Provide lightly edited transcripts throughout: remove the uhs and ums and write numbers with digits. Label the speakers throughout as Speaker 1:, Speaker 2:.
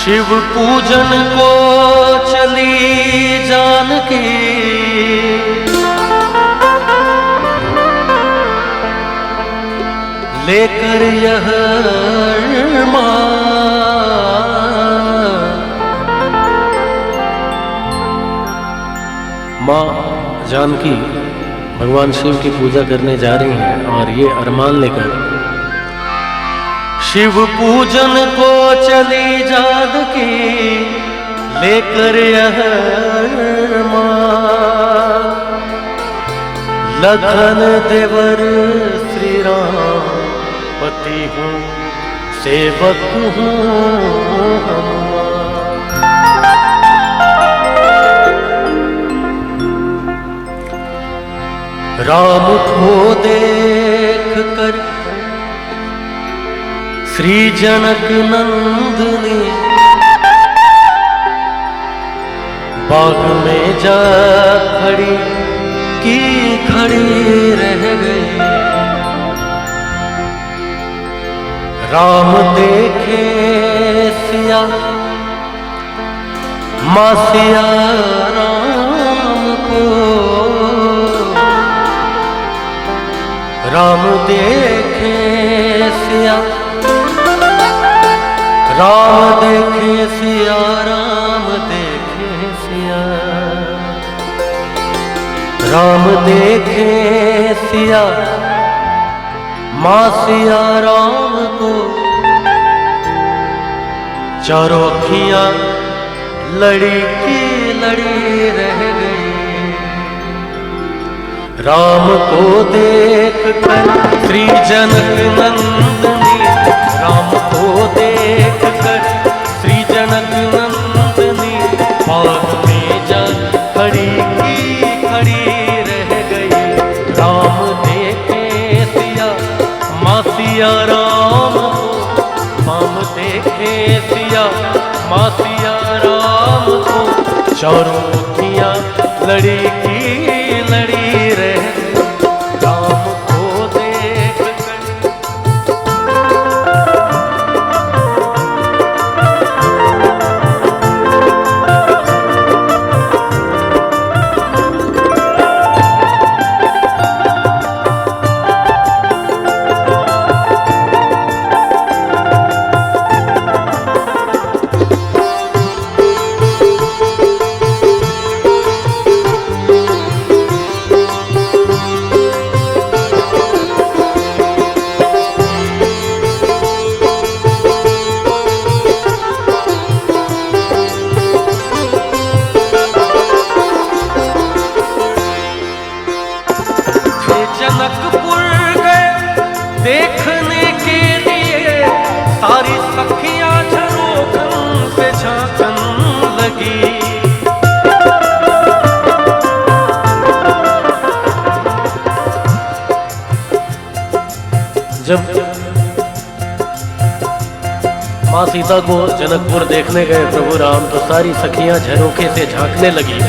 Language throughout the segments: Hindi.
Speaker 1: शिव पूजन को चली जानकी, लेकर यह माँ जानकी भगवान शिव की पूजा करने जा रही हैं और ये अरमान लेकर शिव पूजन को चली जानकी, लेकर यह लखन देवर श्री राम पति हूँ सेवक हूँ। राम को देख कर श्री जनक नंदनी बाग में जा खड़ी की खड़ी रह गई। राम देखे सिया माँ सिया राम को, राम देखे सिया, राम देखे सिया, राम देखे सिया, राम देखे सिया माँ सिया राम को। चारों अखियां लड़ी की लड़ी रह गई। राम को देख कर श्री जनक नंदनी, राम को देख कर श्री जनक नंदनी बाग में जा खड़ी की खड़ी रह गई। राम देखे सिया माँ सिया राम को, राम देखे सिया माँ सिया राम को। चारों अखियां लड़ी की लड़ी रह राम को देख कर। जनकपुर गए देखने के लिए, सारी सखियां झरोखन से झांकन लगी। जब माँ सीता को जनकपुर देखने गए प्रभु राम, तो सारी सखियां झरोखे से झांकने लगी।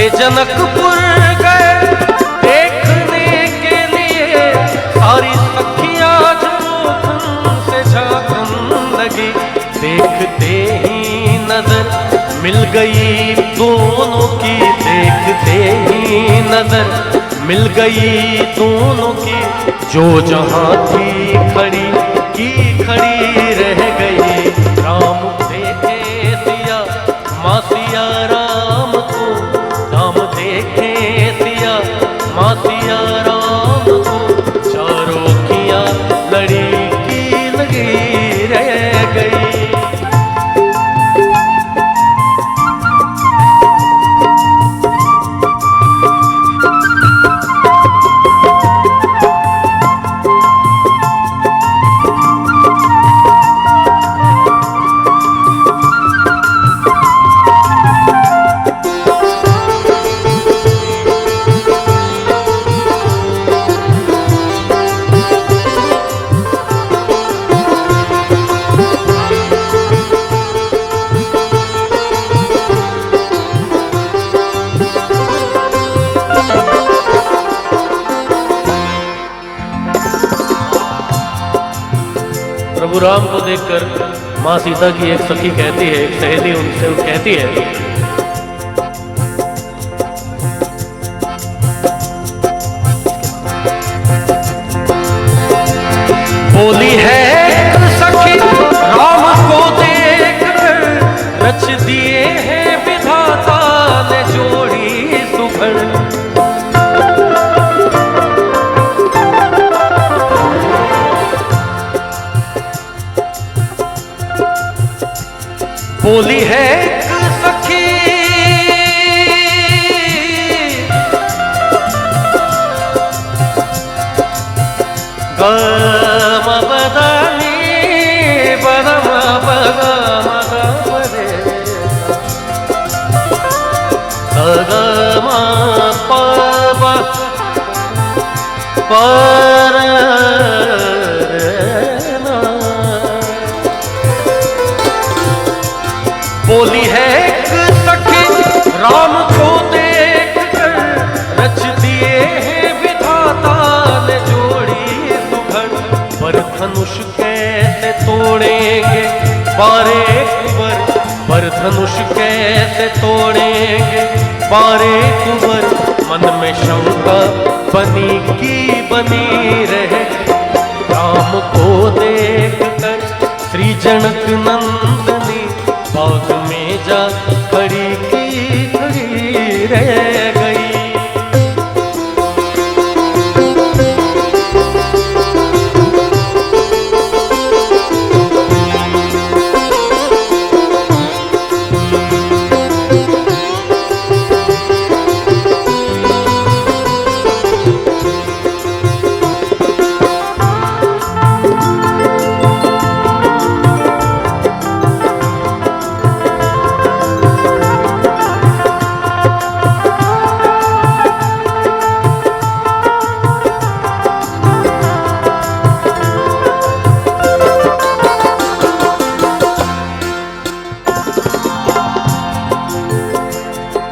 Speaker 1: जनकपुर गए देखने के लिए, सारी सखियां झरोखन से झांकन लगी। देखते ही नजर मिल गई दोनों की, देखते ही नजर मिल गई दोनों की। जो जहां थी खड़ी की खड़ी रह गई। राम देखे सिया माँ सिया राम को, राम देखे सिया माँ सिया राम को। चारों अखियां लड़ी की लगी रह गई। प्रभु राम को देखकर माँ सीता की एक सखी कहती है, एक सहेली उनसे कहती है, बोली है सखी राम को देख कर रच दिए हैं विधाता ने जोड़ी सुभर। बोली है सखी गम बदनी बदम बदम बदे सगम पब पर बोली है सखी राम को देख कर रच दिए हैं विधाता ने जोड़ी सुघड़। पर धनुष कैसे तोड़ेंगे बारे कुंवर, पर धनुष कैसे तोड़ेंगे बारे कुंवर। मन में शंका बनी की बनी रहे, राम को देख कर श्री जनक नंदनी बाग में जा खड़ी की खड़ी रह गई।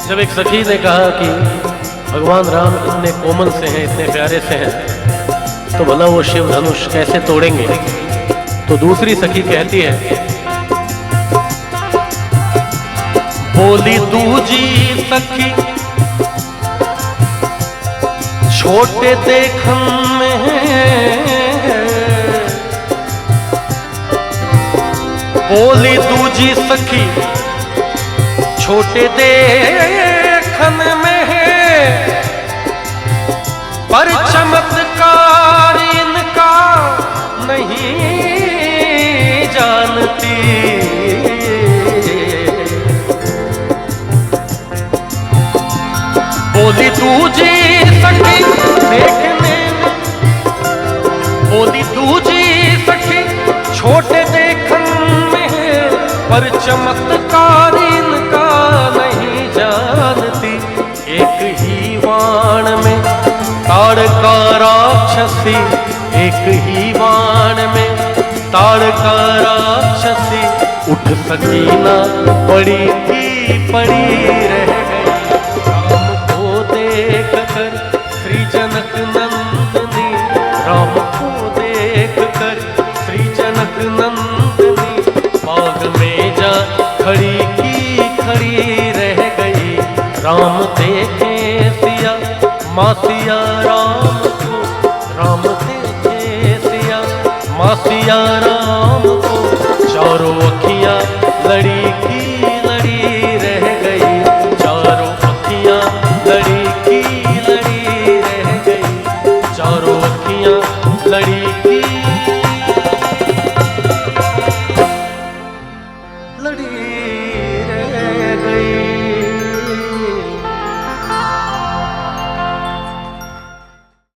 Speaker 1: जब एक सखी ने कहा कि भगवान राम इतने कोमल से हैं, इतने प्यारे से हैं, तो भला वो शिव धनुष कैसे तोड़ेंगे? तो दूसरी सखी कहती है, बोली दूजी सखी छोटे देखन में, बोली दूजी सखी छोटे देखन में है, पर चमत्कार इनका नहीं जानती। बोली दूजी सखी देखने में, बोली दूजी सखी छोटे देखन में है, पर चमत्कार इनका नहीं जानती। एक ही वाण में ताड़का राक्षसी, एक ही वाण में ताड़का राक्षसी, उठ सकी ना पड़ी की पड़ी रह गई। राम को देख कर श्री जनक नंदनी, राम को देख कर श्री जनक नंदनी बाग में जा खड़ी की खड़ी रह गई। राम देखे सिया माँ सिया राम को, राम देखे सिया माँ सिया राम